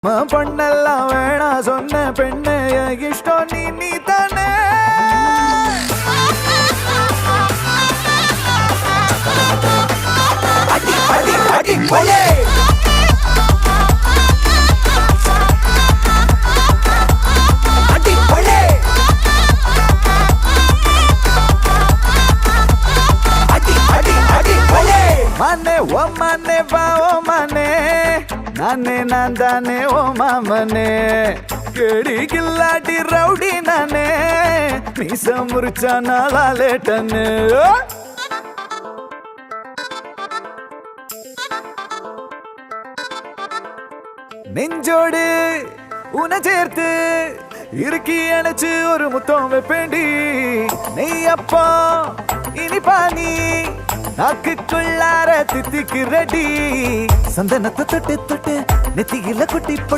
பொண்ணெல்லாம் வேணா சொன்ன பெண்ணே இஷ்டம் நீ தானே. அடி அடி அடி போலே அடி போலே அடி அடி அடி போலே மானே ஓ மானே வா ஓ மானே நானே நான் தானே ஓ மாமனே கேடி கில்லாடி ரவுடி நானே மீச முறிச்சா நாளா லேட்டன்னு நெஞ்சோடு உன சேர்த்து இறுக்கி அணைச்சு ஒரு முத்தம் வைப்பேண்டி நெய்யப்பா இனிப்பா நீ நாக்குக்குள்ளார தித்திக்கு ரெடி சந்தனத்தை தொட்டு தொட்டு நெத்தியில குட்டி